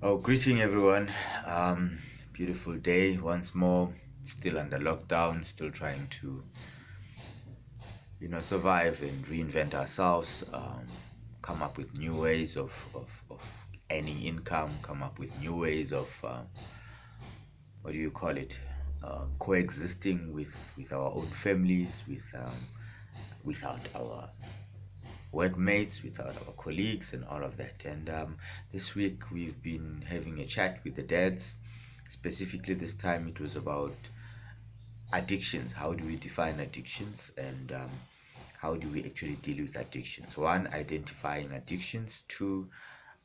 Oh, greeting everyone. Beautiful day once more. Still under lockdown, still trying to, survive and reinvent ourselves. Come up with new ways of earning income. Come up with new ways of what do you call it? Coexisting with our own families, without our workmates, without our colleagues, and all of that. And this week we've been having a chat with the dads. Specifically, this time it was about addictions. How do we define addictions, and how do we actually deal with addictions? One, identifying addictions. Two,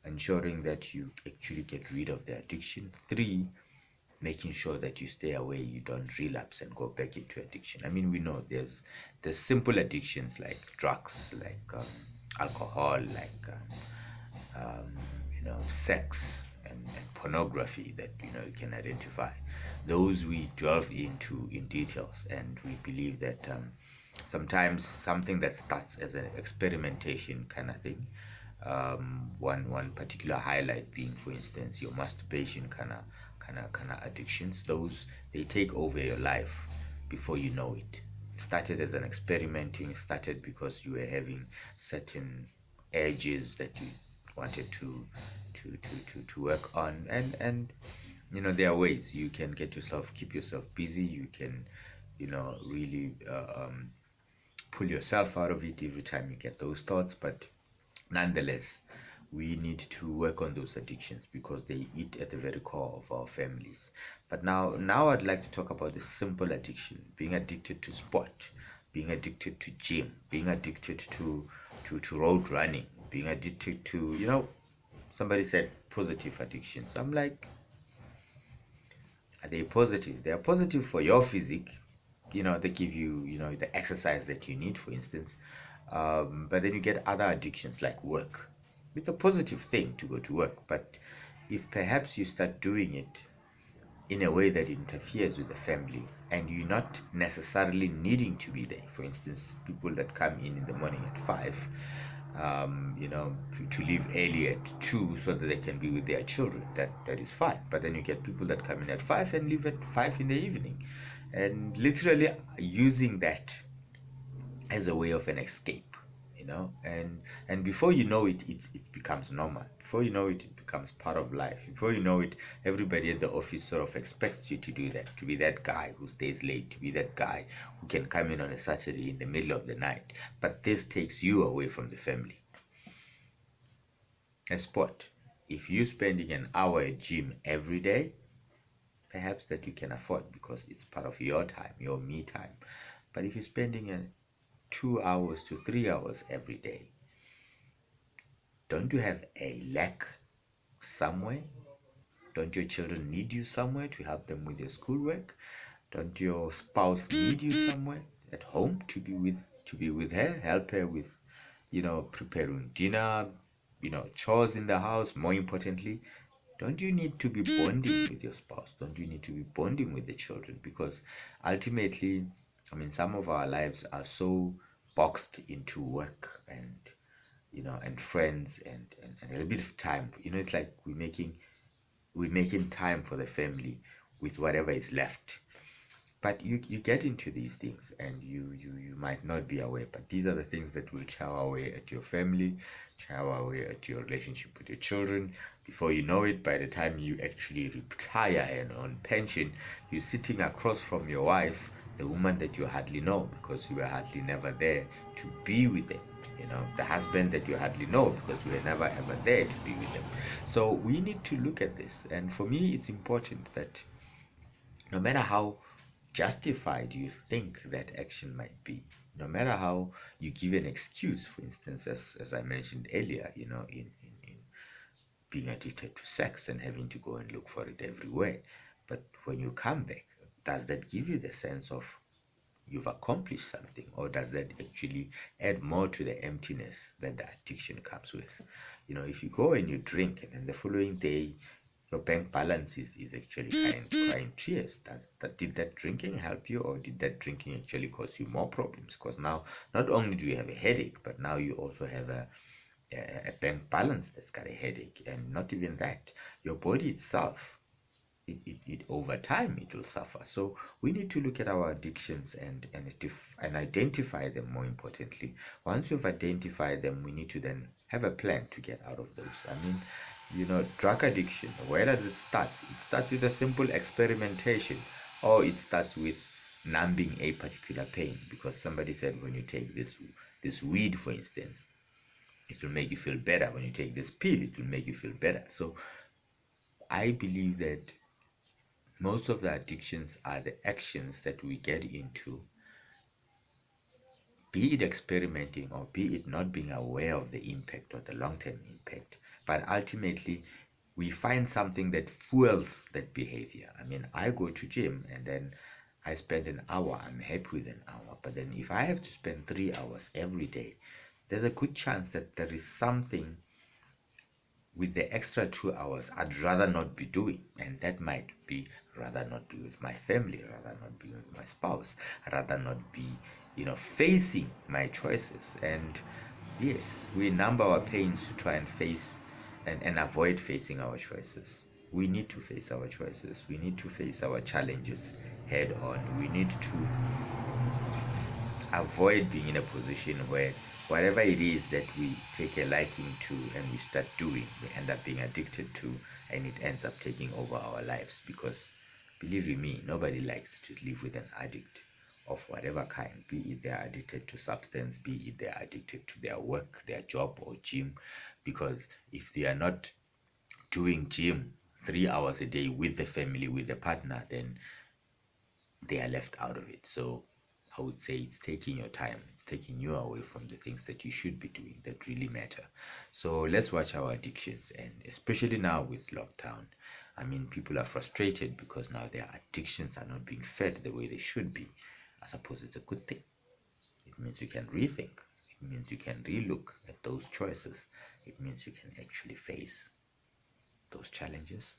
ensuring that you actually get rid of the addiction. Three, making sure that you stay away, you don't relapse and go back into addiction. I mean, we know there's simple addictions like drugs, like alcohol, like sex and pornography that you can identify. Those we delve into in details, and we believe that sometimes something that starts as an experimentation kind of thing. One particular highlight being, for instance, your masturbation kind of addictions. Those, they take over your life before you know it. It started as an experimenting. Started because you were having certain urges that you wanted to work on, and there are ways you can keep yourself busy. You can really pull yourself out of it every time you get those thoughts. But nonetheless, we need to work on those addictions because they eat at the very core of our families. But now I'd like to talk about the simple addiction: being addicted to sport, being addicted to gym, being addicted to road running, being addicted to, somebody said positive addictions. I'm like, are they positive? They are positive for your physique. They give you, the exercise that you need, for instance. But then you get other addictions like work. It's a positive thing to go to work, but if perhaps you start doing it in a way that interferes with the family, and you're not necessarily needing to be there. For instance, people that come in the morning at 5, to leave early at 2 so that they can be with their children. That is fine. But then you get people that come in at 5 and leave at 5 in the evening, and literally using that as a way of an escape, and before you know it, it becomes normal. Before you know it, it becomes part of life. Before you know it, everybody at the office sort of expects you to do that, to be that guy who stays late, to be that guy who can come in on a Saturday in the middle of the night. But this takes you away from the family. A sport, if you're spending an hour at gym every day, perhaps that you can afford because it's part of your time, your me time. But if you're spending 2 hours to 3 hours every day, don't you have a lack somewhere? Don't your children need you somewhere to help them with their schoolwork? Don't your spouse need you somewhere at home to be with her, help her with, preparing dinner, chores in the house? More importantly, don't you need to be bonding with your spouse? Don't you need to be bonding with the children? Because ultimately, I mean, some of our lives are so boxed into work and friends and a bit of time. It's like we're making time for the family with whatever is left. But you get into these things, and you might not be aware, but these are the things that will chow away at your family, chow away at your relationship with your children. Before you know it, by the time you actually retire and on pension, you're sitting across from your wife, the woman that you hardly know because you were hardly never there to be with them. The husband that you hardly know because you were never ever there to be with them. So we need to look at this, and for me it's important that no matter how justified you think that action might be, no matter how you give an excuse, for instance, as I mentioned earlier, in being addicted to sex and having to go and look for it everywhere. But when you come back, does that give you the sense of you've accomplished something, or does that actually add more to the emptiness that the addiction comes with? If you go and you drink and then the following day your bank balance is actually crying tears, did that drinking help you, or did that drinking actually cause you more problems? Because now not only do you have a headache, but now you also have a bank balance that's got a headache, and not even that, your body itself, it over time it will suffer. So we need to look at our addictions and identify them. More importantly, once you've identified them, we need to then have a plan to get out of those. I mean, drug addiction, where does it start? It starts with a simple experimentation, or it starts with numbing a particular pain, because somebody said when you take this weed, for instance, it will make you feel better. When you take this pill, it will make you feel better. So I believe that most of the addictions are the actions that we get into, be it experimenting or be it not being aware of the impact or the long-term impact. But ultimately, we find something that fuels that behavior. I mean, I go to gym and then I spend an hour. I'm happy with an hour. But then if I have to spend 3 hours every day, there's a good chance that there is something with the extra 2 hours I'd rather not be doing. And that might be rather not be with my family, rather not be with my spouse, rather not be, facing my choices. And yes, we number our pains to try and face and avoid facing our choices. We need to face our choices. We need to face our challenges head on. We need to avoid being in a position where whatever it is that we take a liking to and we start doing, we end up being addicted to, and it ends up taking over our lives. Because believe you me, nobody likes to live with an addict of whatever kind, be it they're addicted to substance, be it they're addicted to their work, their job, or gym. Because if they are not doing gym 3 hours a day with the family, with the partner, then they are left out of it. So I would say it's taking your time, it's taking you away from the things that you should be doing that really matter. So let's watch our addictions, and especially now with lockdown. I mean, people are frustrated because now their addictions are not being fed the way they should be. I suppose it's a good thing. It means you can rethink, it means you can relook at those choices, it means you can actually face those challenges